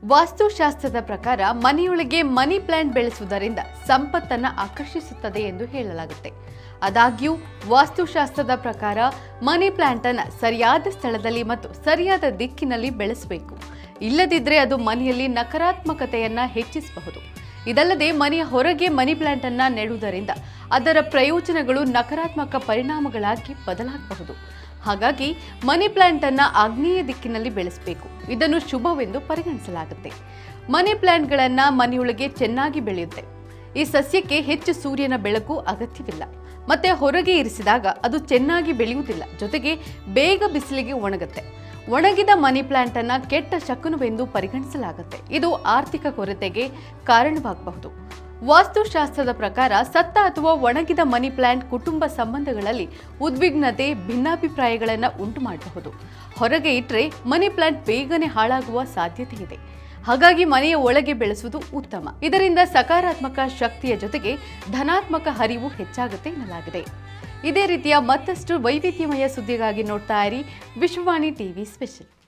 ವಾಸ್ತುಶಾಸ್ತ್ರದ ಪ್ರಕಾರ ಮನೆಯೊಳಗೆ money plant ಬೆಳೆಸುವುದರಿಂದ ಸಂಪತ್ತನ್ನು ಆಕರ್ಷಿಸುತ್ತದೆ ಎಂದು ಹೇಳಲಾಗುತ್ತೆ. ಆದಾಗ್ಯೂ ವಾಸ್ತುಶಾಸ್ತ್ರದ ಪ್ರಕಾರ ಮನಿ ಪ್ಲಾಂಟ್ ಅನ್ನು ಸರಿಯಾದ ಸ್ಥಳದಲ್ಲಿ ಮತ್ತು ಸರಿಯಾದ ದಿಕ್ಕಿನಲ್ಲಿ ಬೆಳೆಸಬೇಕು. ಇಲ್ಲದಿದ್ದರೆ ಅದು ಮನೆಯಲ್ಲಿ ನಕಾರಾತ್ಮಕತೆಯನ್ನು ಹೆಚ್ಚಿಸಬಹುದು. ಇದಲ್ಲದೆ ಮನೆಯ ಹೊರಗೆ ಮನಿ ಪ್ಲಾಂಟ್ ಅನ್ನು ನೆಡುವುದರಿಂದ ಅದರ ಪ್ರಯೋಜನಗಳು ನಕಾರಾತ್ಮಕ ಪರಿಣಾಮಗಳಾಗಿ ಬದಲಾಗಬಹುದು. ಹಾಗಾಗಿ ಮನಿ ಪ್ಲಾಂಟ್ ಅನ್ನು ಆಗ್ನೇಯ ದಿಕ್ಕಿನಲ್ಲಿ ಬೆಳೆಸಬೇಕು. ಇದನ್ನು ಶುಭವೆಂದು ಪರಿಗಣಿಸಲಾಗುತ್ತೆ. ಮನಿ ಪ್ಲಾಂಟ್ಗಳನ್ನು ಮನೆಯೊಳಗೆ ಚೆನ್ನಾಗಿ ಬೆಳೆಯುತ್ತೆ. ಈ ಸಸ್ಯಕ್ಕೆ ಹೆಚ್ಚು ಸೂರ್ಯನ ಬೆಳಕು ಅಗತ್ಯವಿಲ್ಲ. ಮತ್ತೆ ಹೊರಗೆ ಇರಿಸಿದಾಗ ಅದು ಚೆನ್ನಾಗಿ ಬೆಳೆಯುವುದಿಲ್ಲ. ಜೊತೆಗೆ ಬೇಗ ಬಿಸಿಲಿಗೆ ಒಣಗುತ್ತೆ. ಒಣಗಿದ ಮನಿ ಪ್ಲಾಂಟ್ ಅನ್ನು ಕೆಟ್ಟ ಶಕುನವೆಂದು ಪರಿಗಣಿಸಲಾಗುತ್ತೆ. ಇದು ಆರ್ಥಿಕ ಕೊರತೆಗೆ ಕಾರಣವಾಗಬಹುದು. ವಾಸ್ತುಶಾಸ್ತ್ರದ ಪ್ರಕಾರ ಸತ್ತ ಅಥವಾ ಒಣಗಿದ ಮನಿ ಪ್ಲಾಂಟ್ ಕುಟುಂಬ ಸಂಬಂಧಗಳಲ್ಲಿ ಉದ್ವಿಗ್ನತೆ, ಭಿನ್ನಾಭಿಪ್ರಾಯಗಳನ್ನು ಉಂಟು ಮಾಡಬಹುದು. ಹೊರಗೆ ಇಟ್ಟರೆ ಮನಿ ಪ್ಲಾಂಟ್ ಬೇಗನೆ ಹಾಳಾಗುವ ಸಾಧ್ಯತೆ ಇದೆ. ಹಾಗಾಗಿ ಮನೆಯ ಒಳಗೆ ಬೆಳೆಸುವುದು ಉತ್ತಮ. ಇದರಿಂದ ಸಕಾರಾತ್ಮಕ ಶಕ್ತಿಯ ಜೊತೆಗೆ ಧನಾತ್ಮಕ ಹರಿವು ಹೆಚ್ಚಾಗುತ್ತೆ ಎನ್ನಲಾಗಿದೆ. ಇದೇ ರೀತಿಯ ಮತ್ತಷ್ಟು ವೈವಿಧ್ಯಮಯ ಸುದ್ದಿಗಾಗಿ ನೋಡ್ತಾ ಇರಿ ವಿಶ್ವವಾಣಿ ಟಿವಿ ಸ್ಪೆಷಲ್.